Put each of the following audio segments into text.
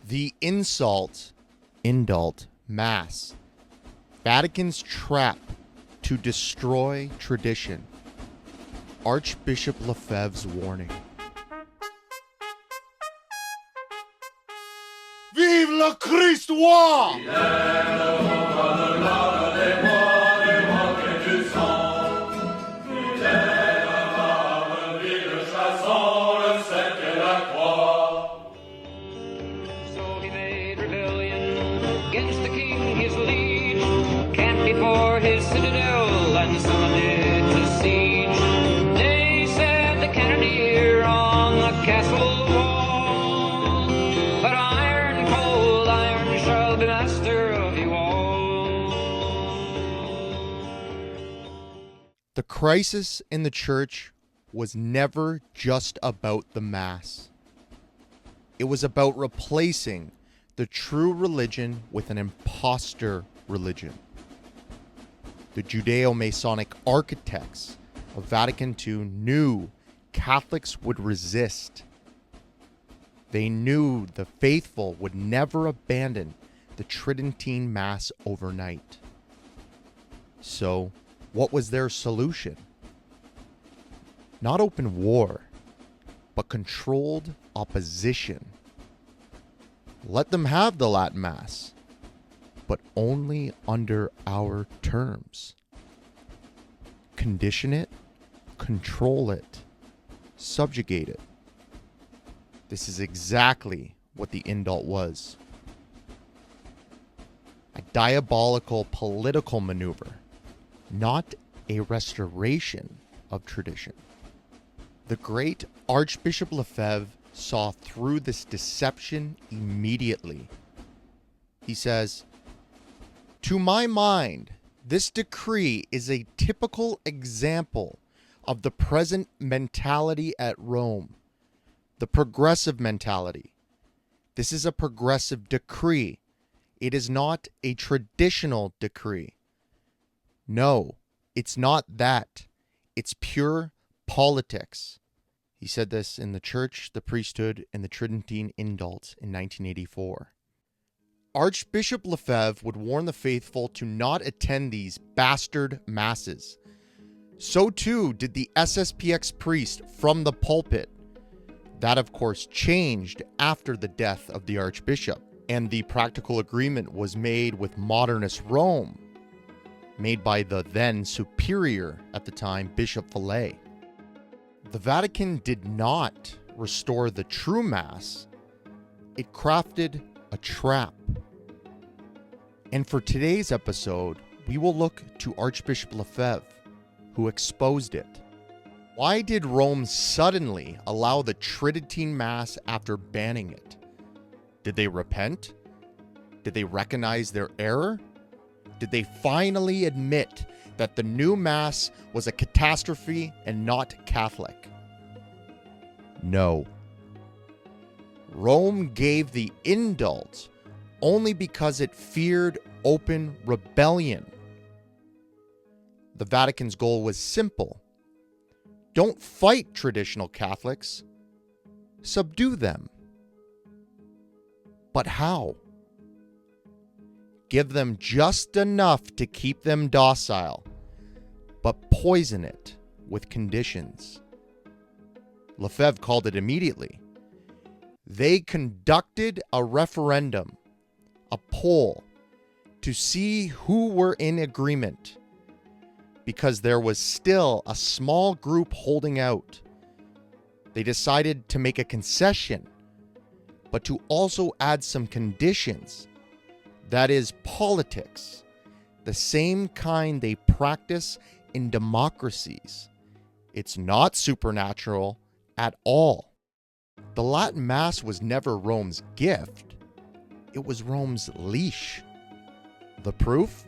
The insult, Indult Mass, Vatican's trap to destroy tradition, Archbishop Lefebvre's warning. Vive le Christ roi! So he made rebellion against the king, his liege, camped before his citadel and summoned it to siege. They said the cannoneer on the castle wall, but iron, cold iron shall be master of you all. The crisis in the church was never just about the Mass. It was about replacing the true religion with an imposter religion. The Judeo-Masonic architects of Vatican II knew Catholics would resist. They knew the faithful would never abandon the Tridentine Mass overnight. So, what was their solution? Not open war, but controlled opposition. Let them have the Latin Mass, but only under our terms. Condition it, control it, subjugate it. This is exactly what the Indult was. A diabolical political maneuver, not a restoration of tradition. The great Archbishop Lefebvre saw through this deception immediately. He says, "To my mind, this decree is a typical example of the present mentality at Rome, the progressive mentality. This is a progressive decree. It is not a traditional decree. No, it's not that. It's pure politics." He said this in The Church, the Priesthood, and the Tridentine Indult in 1984. Archbishop Lefebvre would warn the faithful to not attend these bastard masses. So too did the SSPX priest from the pulpit. That, of course, changed after the death of the Archbishop, and the practical agreement was made with modernist Rome, made by the then superior at the time, Bishop Vallée. The Vatican did not restore the true Mass. It crafted a trap. And for today's episode, we will look to Archbishop Lefebvre, who exposed it. Why did Rome suddenly allow the Tridentine Mass after banning it? Did they repent? Did they recognize their error? Did they finally admit that the new Mass was a catastrophe and not Catholic? No. Rome gave the Indult only because it feared open rebellion. The Vatican's goal was simple. Don't fight traditional Catholics. Subdue them. But how? Give them just enough to keep them docile, but poison it with conditions. Lefebvre called it immediately. They conducted a referendum, a poll, to see who were in agreement, because there was still a small group holding out. They decided to make a concession, but to also add some conditions. That is politics, the same kind they practice in democracies. It's not supernatural at all. The Latin Mass was never Rome's gift. It was Rome's leash. The proof?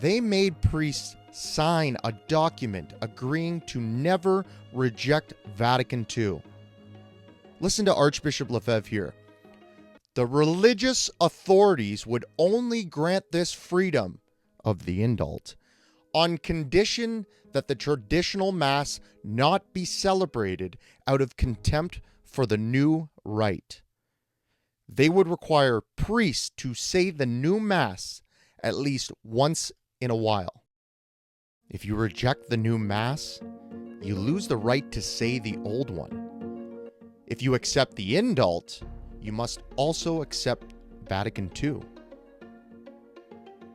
They made priests sign a document agreeing to never reject Vatican II. Listen to Archbishop Lefebvre here. The religious authorities would only grant this freedom of the Indult on condition that the traditional Mass not be celebrated out of contempt for the new rite. they would require priests to say the new Mass at least once in a while. If you reject the new Mass, you lose the right to say the old one. If you accept the Indult, you must also accept Vatican II.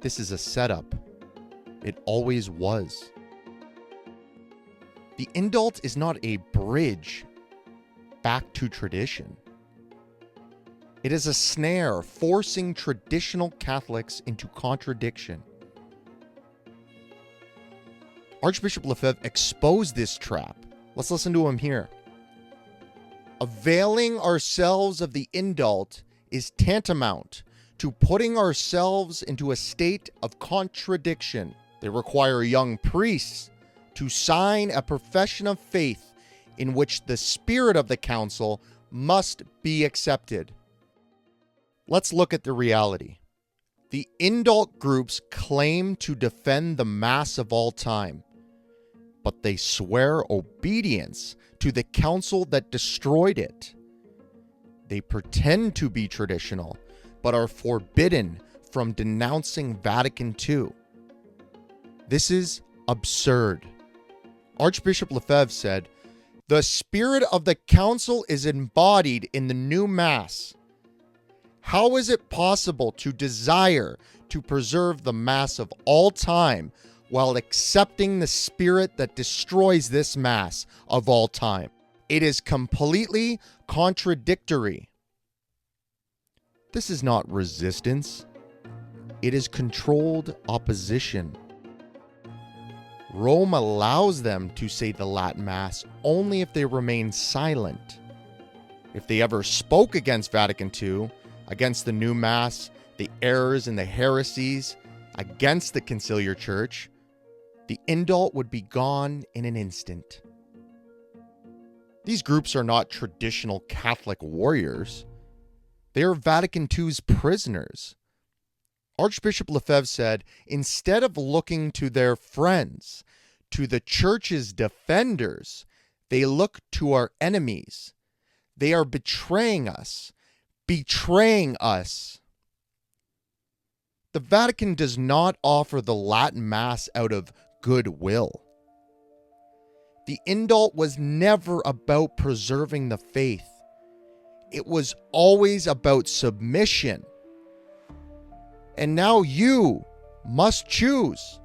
This is a setup. It always was. The Indult is not a bridge back to tradition. It is a snare forcing traditional Catholics into contradiction. Archbishop Lefebvre exposed this trap. Let's listen to him here. Availing ourselves of the Indult is tantamount to putting ourselves into a state of contradiction. They require young priests to sign a profession of faith in which the spirit of the council must be accepted. Let's look at the reality. The Indult groups claim to defend the Mass of all time, but they swear obedience to the council that destroyed it. They pretend to be traditional, but are forbidden from denouncing Vatican II. This is absurd. Archbishop Lefebvre said, "The spirit of the council is embodied in the new Mass. How is it possible to desire to preserve the Mass of all time while accepting the spirit that destroys this Mass of all time? It is completely contradictory." This is not resistance. It is controlled opposition. Rome allows them to say the Latin Mass only if they remain silent. If they ever spoke against Vatican II, against the new Mass, the errors and the heresies, against the conciliar church, the Indult would be gone in an instant. These groups are not traditional Catholic warriors. They are Vatican II's prisoners. Archbishop Lefebvre said, instead of looking to their friends, to the church's defenders, they look to our enemies. They are betraying us. The Vatican does not offer the Latin Mass out of goodwill. The Indult was never about preserving the faith. It was always about submission. And now you must choose.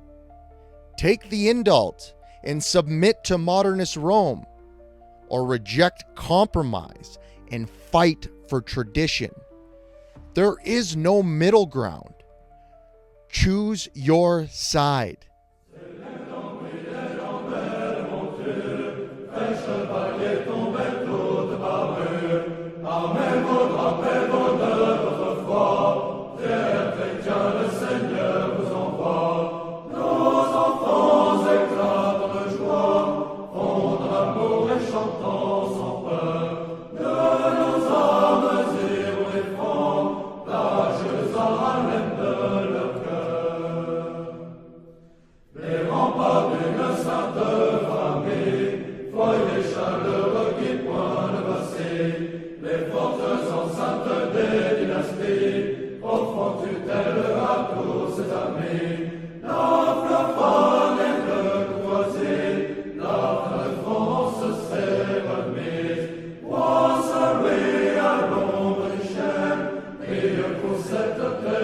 Take the Indult and submit to modernist Rome, or reject compromise and fight for tradition. There is no middle ground. Choose your side. Cette terre